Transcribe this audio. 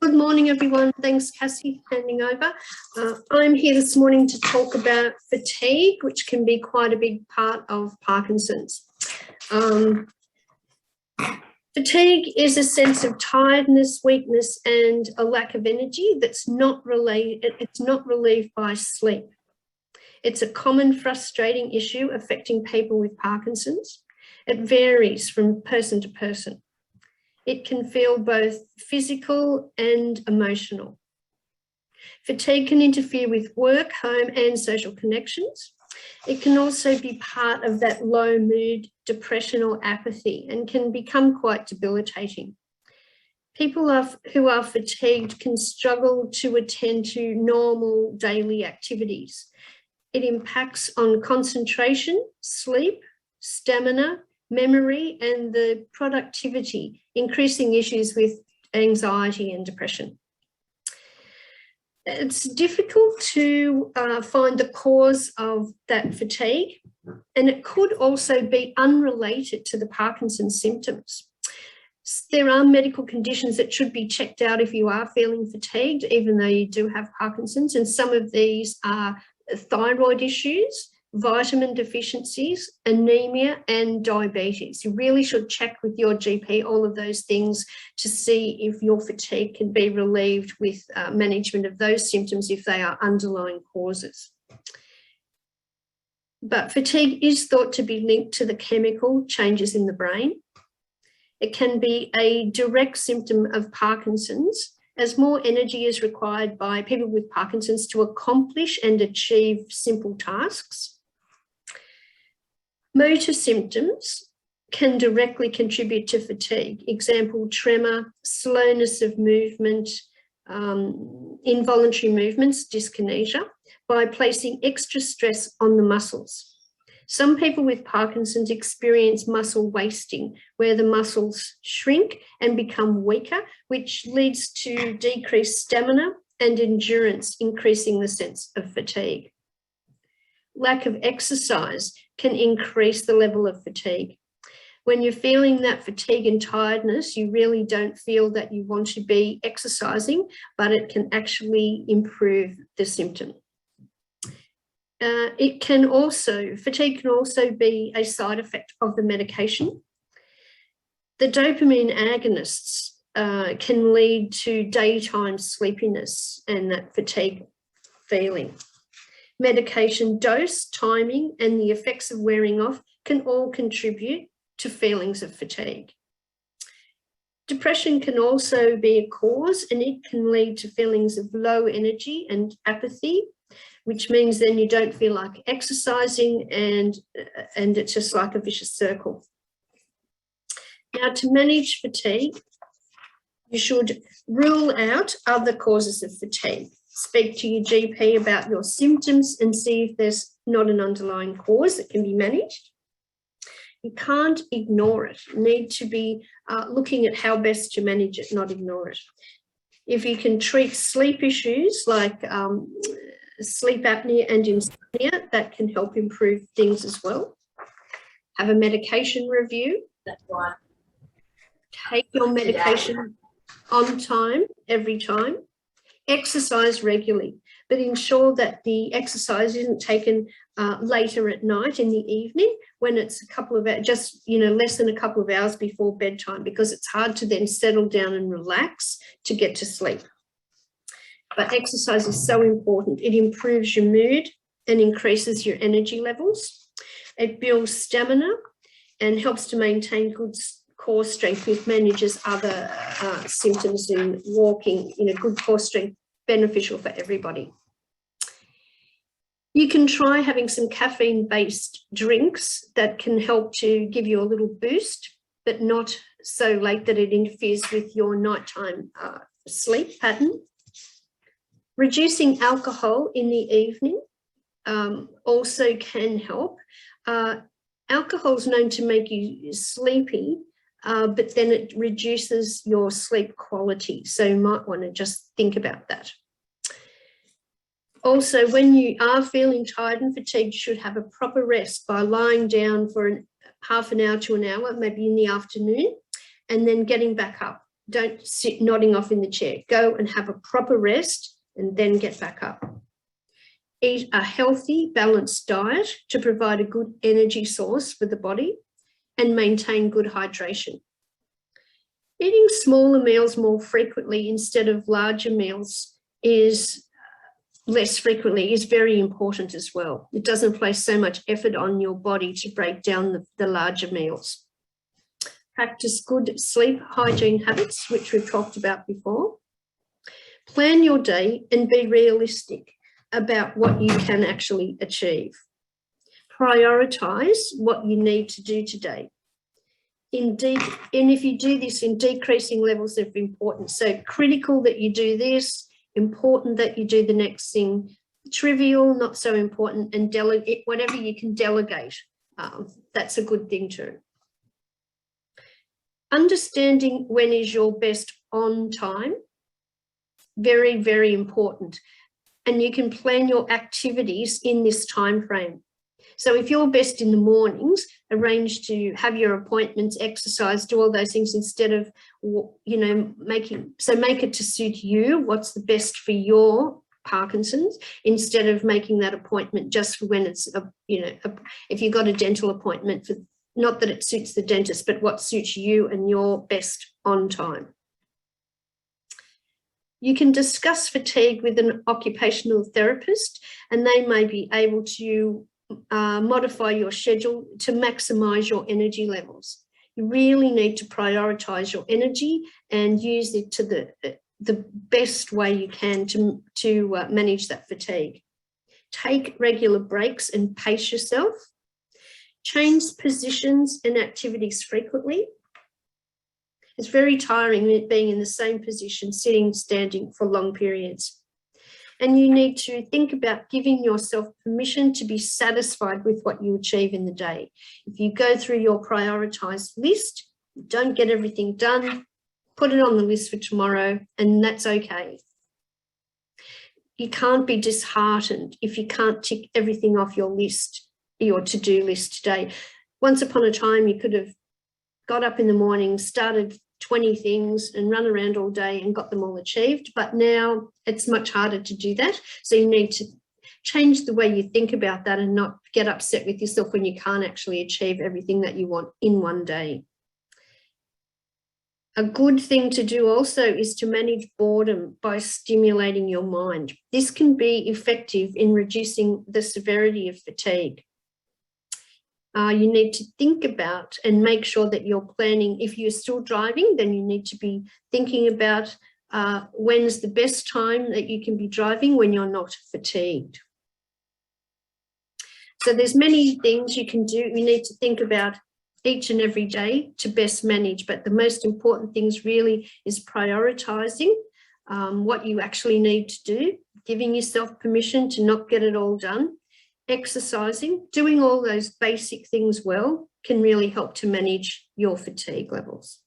Good morning, everyone. Thanks, Cathy, for handing over. I'm here this morning to talk about fatigue, which can be quite a big part of Parkinson's. Fatigue is a sense of tiredness, weakness, and a lack of energy that's not relieved by sleep. It's a common frustrating issue affecting people with Parkinson's. It varies from person to person. It can feel both physical and emotional. Fatigue can interfere with work, home, and social connections. It can also be part of that low mood, depression, or apathy, and can become quite debilitating. People who are fatigued can struggle to attend to normal daily activities. It impacts on concentration, sleep, stamina, memory, and the productivity, increasing issues with anxiety and depression. It's difficult to find the cause of that fatigue, and it could also be unrelated to the Parkinson's symptoms. There are medical conditions that should be checked out if you are feeling fatigued, even though you do have Parkinson's, and some of these are thyroid issues, vitamin deficiencies, anemia, and diabetes. You really should check with your GP all of those things to see if your fatigue can be relieved with management of those symptoms if they are underlying causes. But fatigue is thought to be linked to the chemical changes in the brain. It can be a direct symptom of Parkinson's, as more energy is required by people with Parkinson's to accomplish and achieve simple tasks. Motor symptoms can directly contribute to fatigue. Example, tremor, slowness of movement, involuntary movements, dyskinesia, by placing extra stress on the muscles. Some people with Parkinson's experience muscle wasting, where the muscles shrink and become weaker, which leads to decreased stamina and endurance, increasing the sense of fatigue. Lack of exercise can increase the level of fatigue. When you're feeling that fatigue and tiredness, you really don't feel that you want to be exercising, but it can actually improve the symptom. Fatigue can also be a side effect of the medication. The dopamine agonists can lead to daytime sleepiness and that fatigue feeling. Medication dose, timing, and the effects of wearing off can all contribute to feelings of fatigue. Depression can also be a cause, and it can lead to feelings of low energy and apathy, which means then you don't feel like exercising, and it's just like a vicious circle. Now, to manage fatigue, you should rule out other causes of fatigue. Speak to your GP about your symptoms and see if there's not an underlying cause that can be managed. You can't ignore it. You need to be looking at how best to manage it, not ignore it. If you can treat sleep issues like sleep apnea and insomnia, that can help improve things as well. Have a medication review. That's right. Take your medication on time, every time. Exercise regularly, but ensure that the exercise isn't taken later at night in the evening when it's a couple of hours, just less than a couple of hours before bedtime, because it's hard to then settle down and relax to get to sleep. But exercise is so important. It improves your mood and increases your energy levels. It builds stamina and helps to maintain good core strength, which manages other symptoms in walking. Good core strength, beneficial for everybody. You can try having some caffeine-based drinks that can help to give you a little boost, but not so late that it interferes with your nighttime sleep pattern. Reducing alcohol in the evening also can help. Alcohol is known to make you sleepy, but then it reduces your sleep quality. So you might want to just think about that. Also, when you are feeling tired and fatigued, you should have a proper rest by lying down for half an hour to an hour, maybe in the afternoon, and then getting back up Don't sit nodding off in the chair. Go and have a proper rest and then get back up. Eat a healthy, balanced diet to provide a good energy source for the body and maintain good hydration. Eating smaller meals more frequently instead of larger meals is very important as well. It doesn't place so much effort on your body to break down the larger meals. Practice good sleep hygiene habits, which we've talked about before. Plan your day and be realistic about what you can actually achieve. Prioritise what you need to do today. And if you do this in decreasing levels of importance, so critical that you do this, important that you do the next thing, trivial, not so important, and delegate whatever you can delegate. That's a good thing too. Understanding when is your best on time, very, very important. And you can plan your activities in this time frame. So if you're best in the mornings, arrange to have your appointments, exercise, do all those things instead of, make it to suit you, what's the best for your Parkinson's, instead of making that appointment just for when it's, if you've got a dental appointment, for not that it suits the dentist, but what suits you and your best on time. You can discuss fatigue with an occupational therapist, and they may be able to modify your schedule to maximise your energy levels. You really need to prioritise your energy and use it to the best way you can to manage that fatigue. Take regular breaks and pace yourself. Change positions and activities frequently. It's very tiring being in the same position, sitting, standing for long periods. And you need to think about giving yourself permission to be satisfied with what you achieve in the day. If you go through your prioritised list, don't get everything done, put it on the list for tomorrow, and that's okay. You can't be disheartened if you can't tick everything off your list, your to-do list today. Once upon a time, you could have got up in the morning, started 20 things and run around all day and got them all achieved. But now it's much harder to do that. So you need to change the way you think about that and not get upset with yourself when you can't actually achieve everything that you want in one day. A good thing to do also is to manage boredom by stimulating your mind. This can be effective in reducing the severity of fatigue. You need to think about and make sure that you're planning. If you're still driving, then you need to be thinking about when's the best time that you can be driving when you're not fatigued. So there's many things you can do. You need to think about each and every day to best manage, but the most important things really is prioritising what you actually need to do, giving yourself permission to not get it all done. Exercising, doing all those basic things well can really help to manage your fatigue levels.